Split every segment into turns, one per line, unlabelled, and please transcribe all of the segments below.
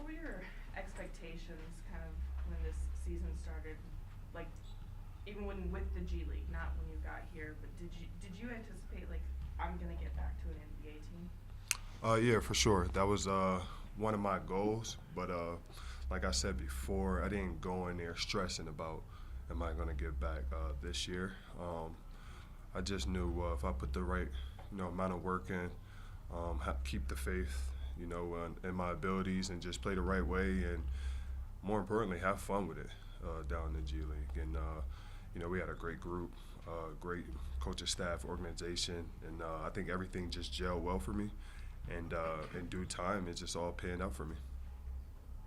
were your expectations kind of when this season started? Like, even when with the G League, not when you got here, but did you anticipate like I'm gonna get back to an NBA team?
Yeah, for sure. That was one of my goals, but like I said before, I didn't go in there stressing about am I going to get back this year. I just knew if I put the right, amount of work in, keep the faith, in my abilities, and just play the right way, and more importantly, have fun with it down in the G League. And we had a great group, great coaching staff, organization, and I think everything just gelled well for me. And in due time, it's just all paying out for me.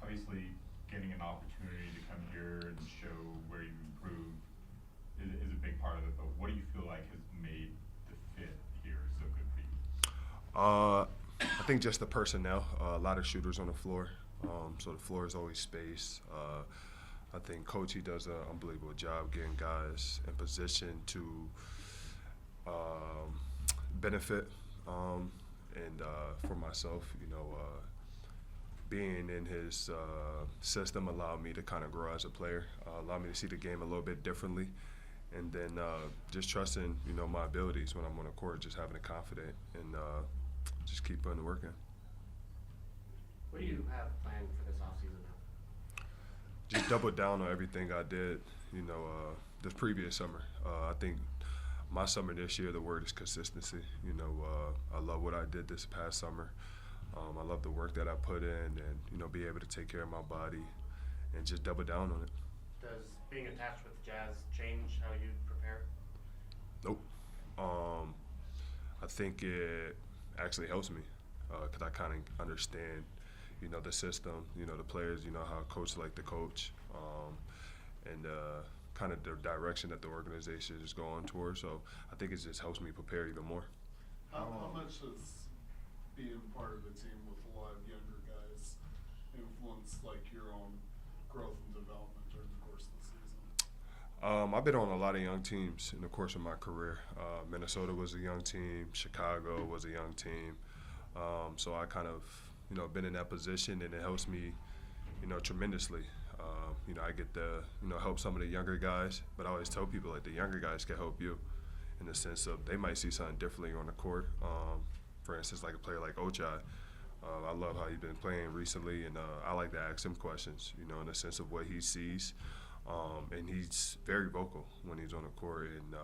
Obviously, getting an opportunity to come here and show where you improved is a big part of it, but what do you feel like has made the fit here so good for you?
I think just the personnel, a lot of shooters on the floor, so the floor is always space. I think Coach, he does an unbelievable job getting guys in position to benefit. And for myself, being in his system allowed me to kind of grow as a player, allowed me to see the game a little bit differently, and then just trusting, my abilities when I'm on the court, just having the confidence and just keep putting the work in.
What do you have planned for this offseason now?
Just double down on everything I did, this previous summer. I think my summer this year, the word is consistency. I love what I did this past summer. I love the work that I put in and, be able to take care of my body and just double down on it.
Does being attached with the Jazz change how you prepare?
Nope. I think it actually helps me because I kind of understand, the system, the players, how a coach like to coach, and kind of the direction that the organization is going towards. So I think it just helps me prepare even more.
How much does being part of a team with a lot of younger guys influence like your own growth and development during the course of the season?
I've been on a lot of young teams in the course of my career. Minnesota was a young team. Chicago was a young team. So I kind of, been in that position, and it helps me, tremendously. I get to, help some of the younger guys, but I always tell people, like, the younger guys can help you in the sense of they might see something differently on the court. For instance, like a player like Ochai, I love how he's been playing recently, and I like to ask him questions, in the sense of what he sees. And he's very vocal when he's on the court, and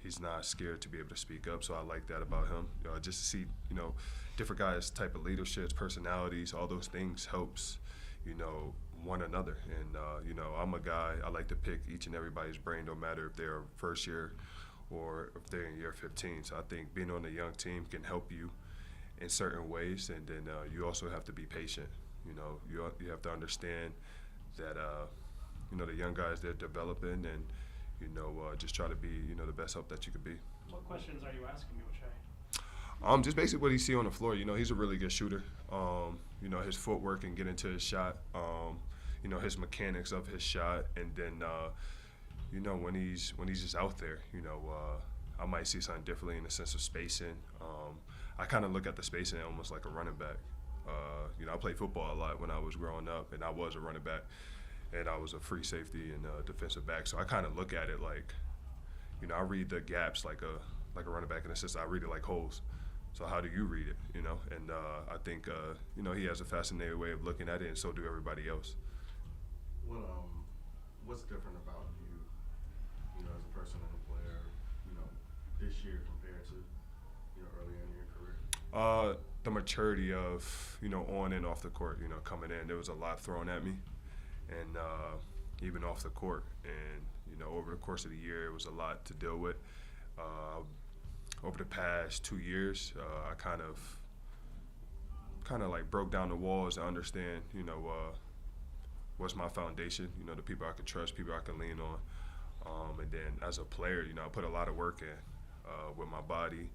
he's not scared to be able to speak up. So I like that about him. Just to see, different guys' type of leaderships, personalities, all those things helps, one another. And, I'm a guy, I like to pick each and everybody's brain, no matter if they're first year or if they're in year 15. So I think being on a young team can help you in certain ways, and then you also have to be patient. You have to understand that, the young guys, they're developing, and, just try to be, the best help that you could be.
What questions are you asking Ochai?
Just basically what he see on the floor. He's a really good shooter. His footwork and getting to his shot. His mechanics of his shot, and then when he's just out there, I might see something differently in the sense of spacing. I kind of look at the spacing almost like a running back. I played football a lot when I was growing up, and I was a running back, and I was a free safety and a defensive back. So I kind of look at it like, I read the gaps like a running back in the sense I read it like holes. So how do you read it, And I think, he has a fascinating way of looking at it, and so do everybody else.
What's different about you, as a person and a player, this year compared to, earlier in your career?
The maturity of, on and off the court, coming in. There was a lot thrown at me, and even off the court. And, over the course of the year, it was a lot to deal with. Over the past 2 years, I kind of like broke down the walls to understand, what's my foundation, the people I can trust, people I can lean on. And then as a player, I put a lot of work in with my body,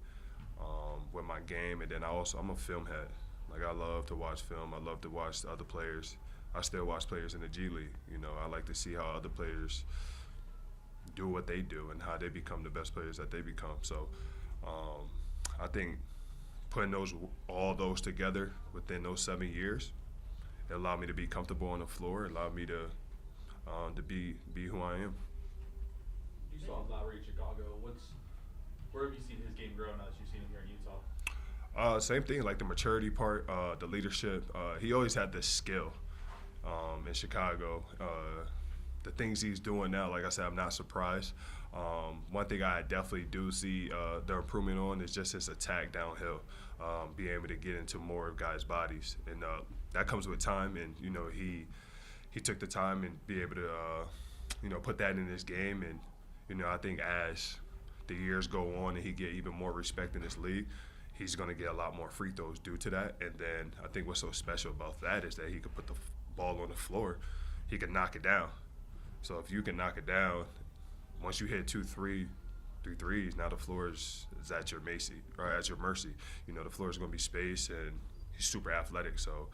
with my game, and then I'm a film head. Like, I love to watch film. I love to watch other players. I still watch players in the G League. I like to see how other players do what they do and how they become the best players that they become. So I think putting all those together within those 7 years it allowed me to be comfortable on the floor. It allowed me to be who I am.
You saw Lowry in Chicago. Where have you seen his game grow now that you've seen him here in Utah?
Same thing, like the maturity part, the leadership. He always had this skill in Chicago. The things he's doing now, like I said, I'm not surprised. One thing I definitely do see the improvement on is just his attack downhill, being able to get into more of guys' bodies, and that comes with time. And he took the time and be able to put that in his game. And I think as the years go on and he get even more respect in this league, he's going to get a lot more free throws due to that. And then I think what's so special about that is that he could put the ball on the floor, he can knock it down. So if you can knock it down, once you hit 2-3 threes, now the floor is at your mercy, or at your mercy. The floor is going to be space, and he's super athletic. So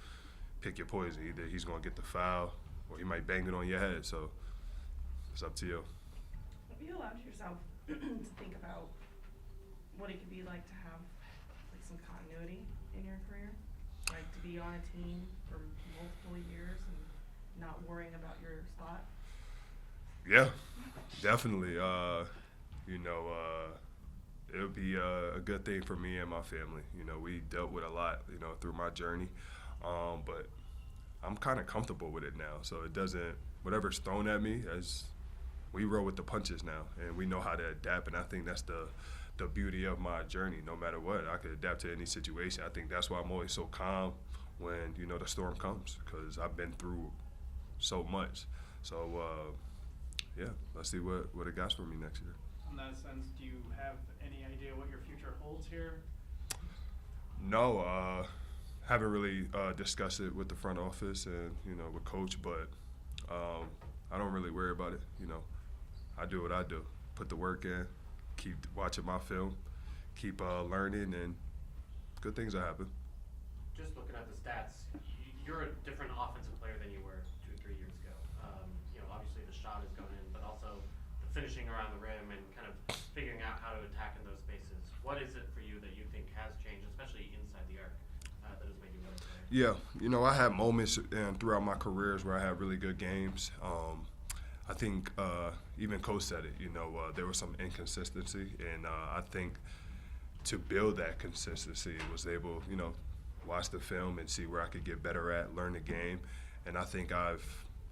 pick your poison. Either he's going to get the foul, or he might bang it on your head. So it's up to you.
Have you allowed yourself to think about what it could be like to have like some continuity in your career, like to be on a team for multiple years and not worrying about your spot?
Yeah, definitely. It would be a good thing for me and my family. We dealt with a lot, through my journey, but I'm kind of comfortable with it now. So it doesn't, whatever's thrown at me, as we roll with the punches now, and we know how to adapt. And I think that's the beauty of my journey. No matter what, I could adapt to any situation. I think that's why I'm always so calm when the storm comes, because I've been through so much. So. Yeah, let's see what it got for me next year.
In that sense, do you have any idea what your future holds here?
No, haven't really discussed it with the front office and with coach, but I don't really worry about it. I do what I do, put the work in, keep watching my film, keep learning, and good things will happen.
Just looking at the stats, you're a different offensive player than you were 2 or 3 years ago. Obviously the shot is going in, but also the finishing around the rim and kind of figuring out how to attack in those spaces. What is it for you that you think has changed, especially inside the arc, that has made you better player?
Yeah, I had moments throughout my careers where I had really good games. I think even coach said it, there was some inconsistency, and I think to build that consistency was able, watch the film and see where I could get better at, learn the game, and I think I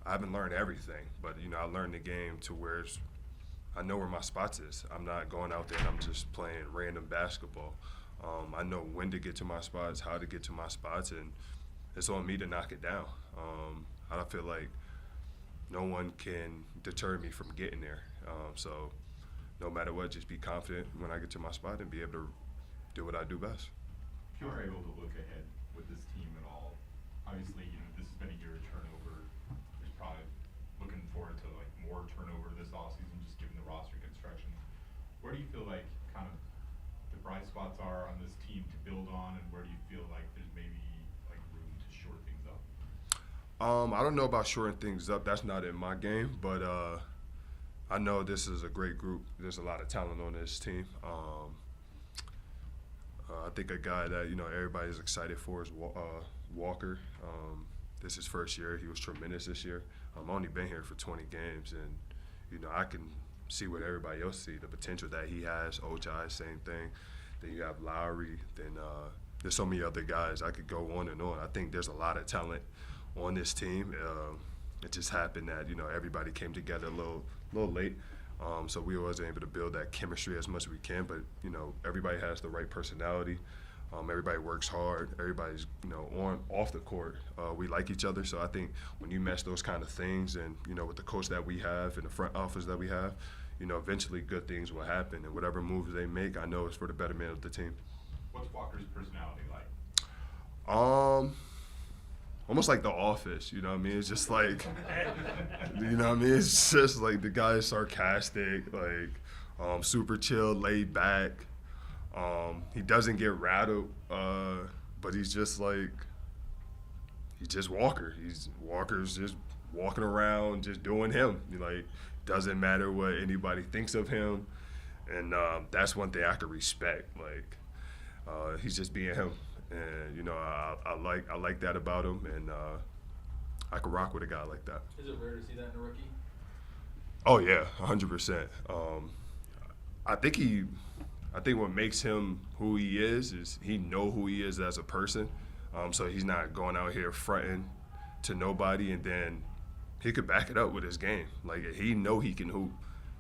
haven't learned everything, but I learned the game to where I know where my spots is. I'm not going out there and I'm just playing random basketball. I know when to get to my spots, how to get to my spots, and it's on me to knock it down. I don't feel like no one can deter me from getting there. So no matter what, just be confident when I get to my spot and be able to do what I do best.
If you are able to look ahead with this team at all, obviously, this has been a year of turnover. There's probably looking forward to like more turnover this offseason, just given the roster construction. Where do you feel like kind of the bright spots are on this team to build on, and where do you feel like there's maybe like room to shore things up?
I don't know about shoring things up. That's not in my game, but I know this is a great group. There's a lot of talent on this team. I think a guy that everybody's excited for is Walker. This is his first year. He was tremendous this year. I've only been here for 20 games, and I can see what everybody else see, the potential that he has. Ochai, same thing. Then you have Lowry. Then there's so many other guys. I could go on and on. I think there's a lot of talent on this team. It just happened that everybody came together a little late. So we wasn't able to build that chemistry as much as we can, but everybody has the right personality. Everybody works hard. Everybody's off the court. We like each other. So I think when you mesh those kind of things, and with the coach that we have and the front office that we have, eventually good things will happen. And whatever moves they make, I know it's for the betterment of the team.
What's Walker's personality like?
Almost like The Office, you know what I mean? It's just like, you know what I mean? It's just like the guy is sarcastic, like super chill, laid back. He doesn't get rattled, but he's just Walker. Walker's just walking around, just doing him. Doesn't matter what anybody thinks of him, and that's one thing I could respect. He's just being him. And I like that about him, and I could rock with a guy like that.
Is it rare to see that in a rookie?
Oh yeah, 100%. I think what makes him who he is he know who he is as a person. So he's not going out here fronting to nobody, and then he could back it up with his game. Like, he know he can hoop.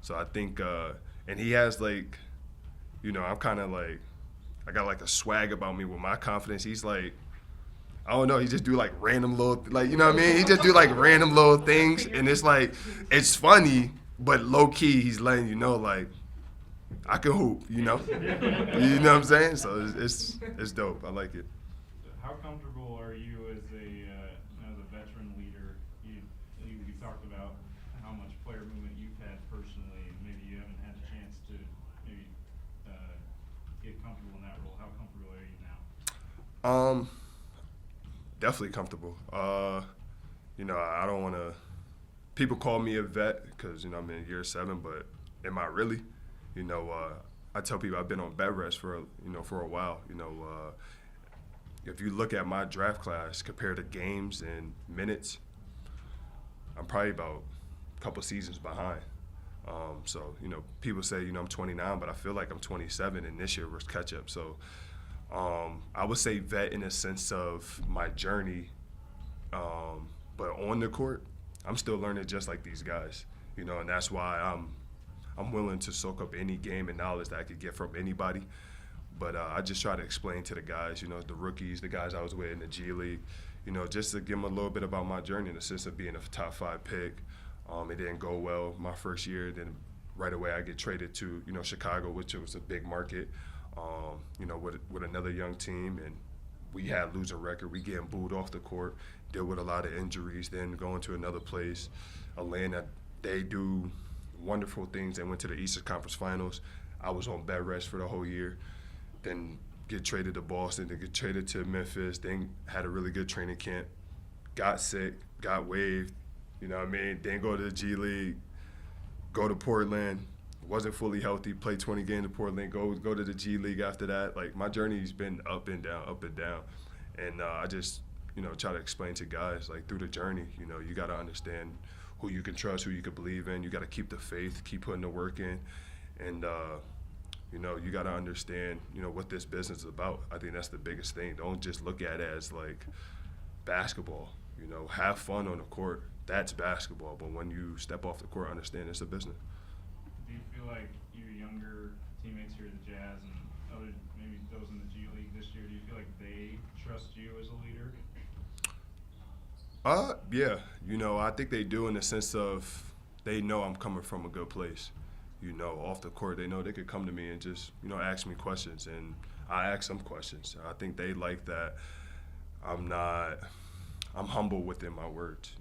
So I think, and he has like, I'm kind of like, I got like a swag about me with my confidence. He's like, I don't know, he just do like random little, like, you know what I mean? He just do like random little things, and it's like, it's funny, but low key, he's letting you know, like, I can hoop, you know? You know what I'm saying? So it's dope. I like it.
How comfortable are you as a veteran leader? You talked about how much player movement you've had personally, and maybe you haven't had a chance to maybe get comfortable in that role. How comfortable are you now?
Definitely comfortable. I don't want to. People call me a vet because I'm in year 7, but am I really? I tell people I've been on bed rest for a while. If you look at my draft class compared to games and minutes, I'm probably about a couple seasons behind. So people say I'm 29, but I feel like I'm 27, and this year was catch up. So I would say vet in a sense of my journey, but on the court, I'm still learning just like these guys. And that's why I'm willing to soak up any game and knowledge that I could get from anybody. But I just try to explain to the guys, the rookies, the guys I was with in the G League, just to give them a little bit about my journey in the sense of being a top 5 pick. It didn't go well my first year. Then right away I get traded to, Chicago, which was a big market, with another young team. And we had losing record. We getting booed off the court, deal with a lot of injuries, then going to another place, a land that they do wonderful things. They went to the Eastern Conference Finals. I was on bed rest for the whole year. Then get traded to Boston, then get traded to Memphis, then had a really good training camp, got sick, got waived, then go to the G League, go to Portland, wasn't fully healthy, played 20 games in Portland, go to the G League after that. Like, my journey's been up and down. And I just, try to explain to guys, like, through the journey, you got to understand who you can trust, who you can believe in. You got to keep the faith, keep putting the work in. And, you got to understand, what this business is about. I think that's the biggest thing. Don't just look at it as, like, basketball. Have fun on the court. That's basketball. But when you step off the court, understand it's a business.
Do you feel like your younger teammates here at the Jazz and other, maybe those in the G League this year, do you feel like they trust you as a leader?
Yeah. I think they do in the sense of they know I'm coming from a good place. Off the court, they know they could come to me and just, ask me questions, and I ask them questions. I think they like that I'm humble within my words.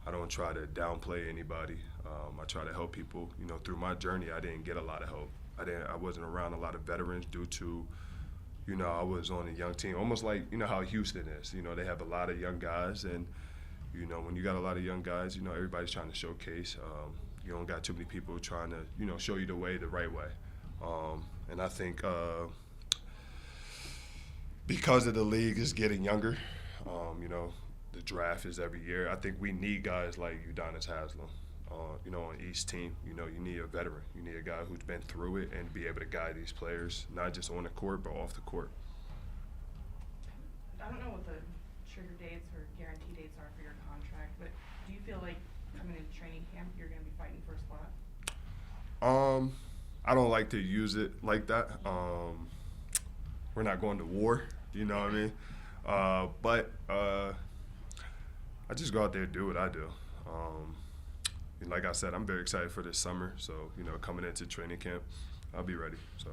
I don't try to downplay anybody. I try to help people. Through my journey, I didn't get a lot of help. I wasn't around a lot of veterans due to, I was on a young team, almost like, how Houston is. They have a lot of young guys, and, when you got a lot of young guys, everybody's trying to showcase. You don't got too many people trying to, show you the way, the right way. And I think because of the league is getting younger, the draft is every year. I think we need guys like Udonis Haslem, on each team. You need a veteran. You need a guy who's been through it and be able to guide these players, not just on the court, but off the court.
I don't know what the trigger dates or guarantee dates are for your contract, but do you feel like coming into training camp you're going to be fighting for a spot?
I don't like to use it like that. We're not going to war, you know what I mean? But I just go out there and do what I do. Like I said, I'm very excited for this summer. So, coming into training camp, I'll be ready. So.